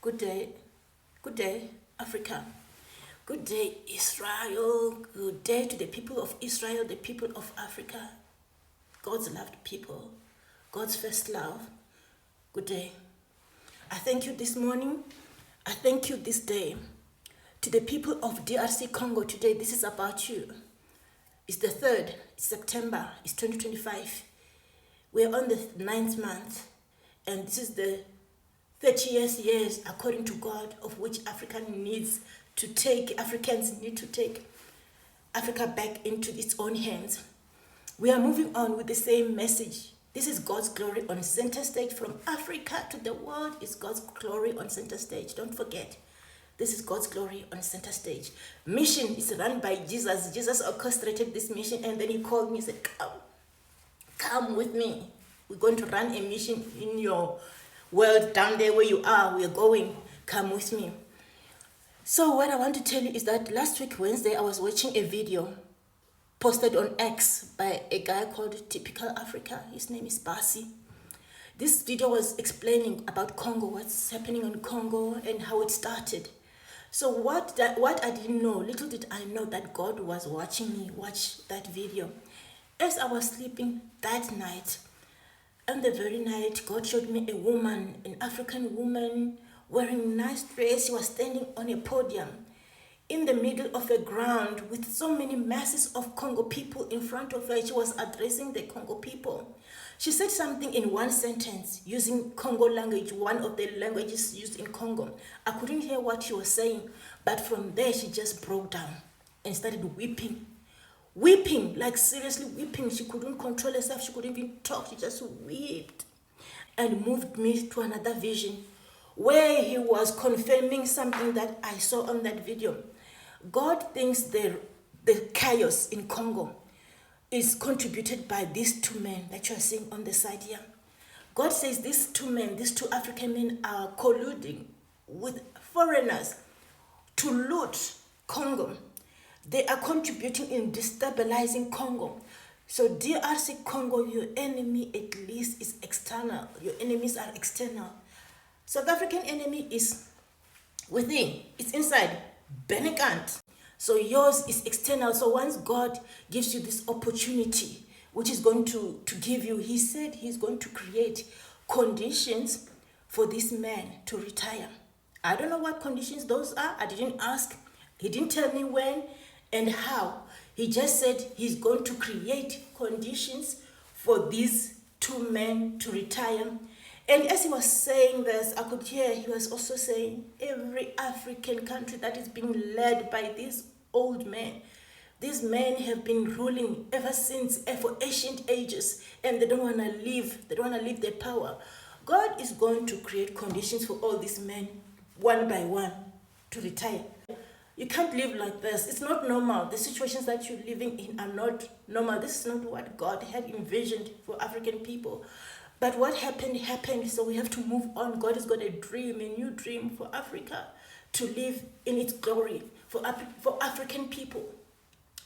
Good day. Good day, Africa. Good day, Israel. Good day to the people of Israel, the people of Africa. God's loved people. God's first love. Good day. I thank you this morning. I thank you this day. To the people of DRC Congo today, this is about you. It's the 3rd, it's September, it's 2025. We're on the 9th month, and this is the 30th years, according to God, of which Africans need to take Africa back into its own hands. We are moving on with the same message. This is God's glory on center stage. From Africa to the world is God's glory on center stage. Don't forget, this is God's glory on center stage. Mission is run by Jesus. Jesus orchestrated this mission, and then he called me and said, come with me. We're going to run a mission in your world down there where you are. We are going. Come with me. So what I want to tell you is that last week, Wednesday, I was watching a video posted on X by a guy called Typical Africa. His name is Basi. This video was explaining about Congo, what's happening in Congo and how it started. So what I didn't know, little did I know that God was watching me watch that video. As I was sleeping that night, and the very night, God showed me a woman, an African woman, wearing a nice dress. She was standing on a podium in the middle of a ground with so many masses of Congo people in front of her. She was addressing the Congo people. She said something in one sentence using Congo language, one of the languages used in Congo. I couldn't hear what she was saying, but from there she just broke down and started weeping. Weeping, like seriously weeping. She couldn't control herself. She couldn't even talk. She just wept and moved me to another vision where he was confirming something that I saw on that video. God thinks the chaos in Congo is contributed by these two men that you are seeing on the side here. God says these two men, these two African men are colluding with foreigners to loot Congo. They are contributing in destabilizing Congo. So DRC Congo, your enemy at least is external. Your enemies are external. South African enemy is within. It's inside. Benekant. So yours is external. So once God gives you this opportunity, which is going to give you, he said he's going to create conditions for this man to retire. I don't know what conditions those are. I didn't ask. He didn't tell me when and how. He just said he's going to create conditions for these two men to retire. And as he was saying this, I could hear he was also saying every African country that is being led by these old men. These men have been ruling ever since, for ancient ages, and they don't want to leave. They don't want to leave their power. God is going to create conditions for all these men, one by one, to retire. You can't live like this. It's not normal. The situations that you're living in are not normal. This is not what God had envisioned for African people. But what happened, happened. So we have to move on. God has got a dream, a new dream for Africa to live in its glory, for African people,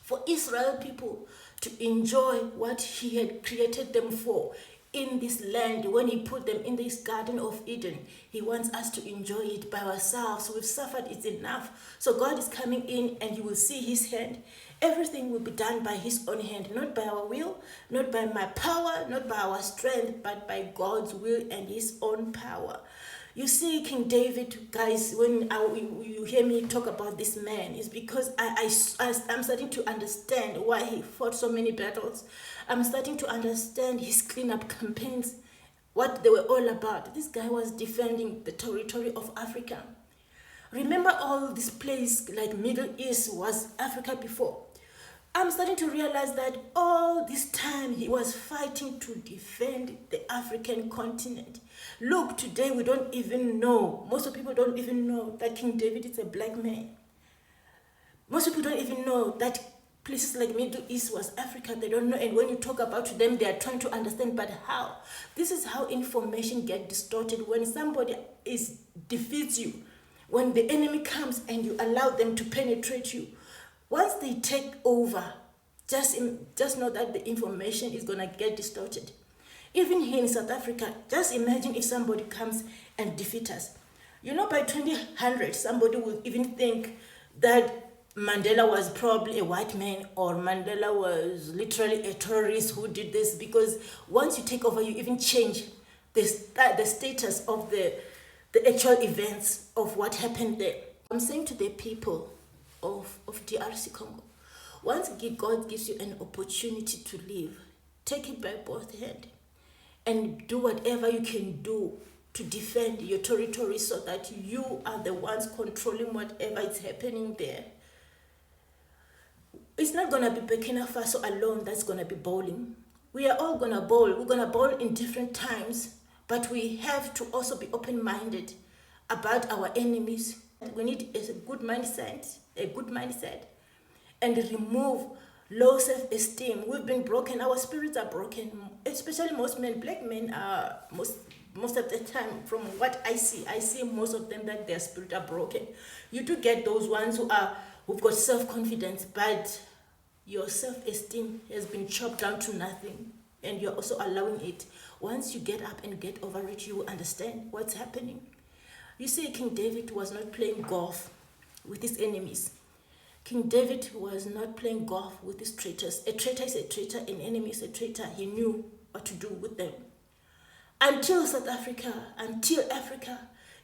for Israel people to enjoy what he had created them for. In this land, when he put them in this Garden of Eden, he wants us to enjoy it by ourselves. We've suffered, it's enough. So God is coming in and you will see his hand. Everything will be done by his own hand, not by our will, not by my power, not by our strength, but by God's will and his own power. You see, King David, guys, when you hear me talk about this man, is because I'm starting to understand why he fought so many battles. I'm starting to understand his cleanup campaigns, what they were all about. This guy was defending the territory of Africa. Remember all this place like Middle East was Africa before. I'm starting to realize that all this time he was fighting to defend the African continent. Look, today we don't even know, most of people don't even know that King David is a black man. Most people don't even know that places like Middle East was Africa. They don't know, and when you talk about them, they are trying to understand, but how? This is how information gets distorted. When somebody defeats you, when the enemy comes and you allow them to penetrate you, once they take over, just know that the information is going to get distorted. Even here in South Africa, just imagine if somebody comes and defeats us. You know, by 2000, somebody will even think that Mandela was probably a white man, or Mandela was literally a terrorist who did this, because once you take over, you even change the status of the actual events of what happened there. I'm saying to the people of DRC Congo, once God gives you an opportunity to live, take it by both hands and do whatever you can do to defend your territory, so that you are the ones controlling whatever is happening there. It's not going to be Burkina Faso alone that's going to be bowling. We are all going to bowl. We're going to bowl in different times, but we have to also be open-minded about our enemies. We need a good mindset, and remove low self-esteem. We've been broken. Our spirits are broken, especially most men. Black men are most of the time, from what I see most of them that their spirit are broken. You do get those ones who've got self-confidence, but your self-esteem has been chopped down to nothing, and you're also allowing it. Once you get up and get over it, you will understand what's happening. You see, King David was not playing golf with his enemies. King David was not playing golf with his traitors. A traitor is a traitor, an enemy is a traitor. He knew what to do with them. Until Africa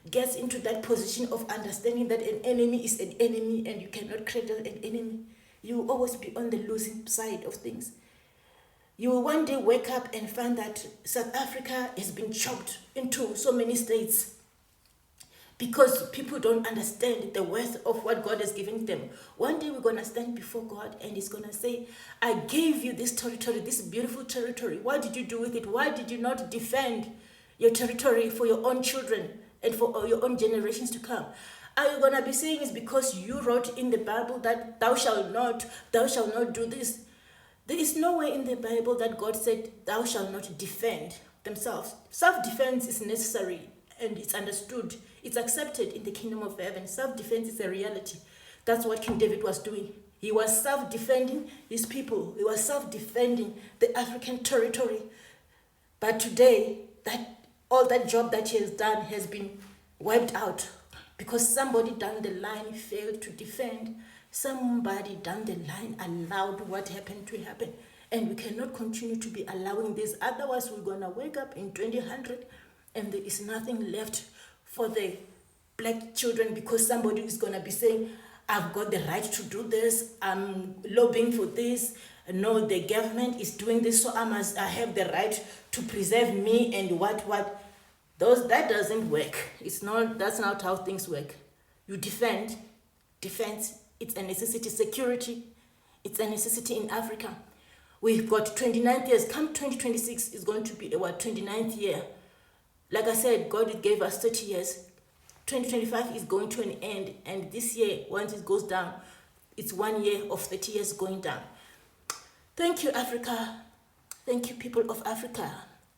gets into that position of understanding that an enemy is an enemy, and you cannot cradle an enemy, you will always be on the losing side of things. You will one day wake up and find that South Africa has been chopped into so many states, because people don't understand the worth of what God has given them. One day we're going to stand before God, and He's going to say, I gave you this territory, this beautiful territory. What did you do with it? Why did you not defend your territory for your own children and for your own generations to come? Are you going to be saying it's because you wrote in the Bible that thou shalt not do this? There is nowhere in the Bible that God said thou shalt not defend themselves. Self-defense is necessary, and it's understood. It's accepted in the kingdom of heaven. Self-defense is a reality. That's what King David was doing. He was self-defending his people. He was self-defending the African territory. But today, all that job that he has done has been wiped out, because somebody down the line failed to defend. Somebody down the line allowed what happened to happen. And we cannot continue to be allowing this. Otherwise, we're going to wake up in 2000 and there is nothing left for the black children, because somebody is going to be saying, I've got the right to do this, I'm lobbying for this, no, the government is doing this, so I have the right to preserve me, and what that doesn't work. That's not how things work. You defense, it's a necessity. Security, it's a necessity in Africa. We've got 29 years. Come 2026 is going to be our 29th year. Like I said, God gave us 30 years. 2025 is going to an end, and this year, once it goes down, it's 1 year of 30 years going down. Thank you, Africa. Thank you, people of Africa.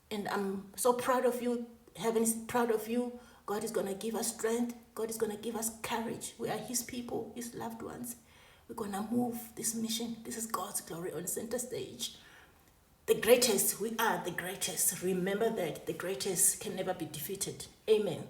And I'm so proud of you. Heaven is proud of you. God is going to give us strength. God is going to give us courage. We are His people, His loved ones. We're going to move this mission. This is God's glory on center stage. The greatest, we are the greatest. Remember that the greatest can never be defeated. Amen.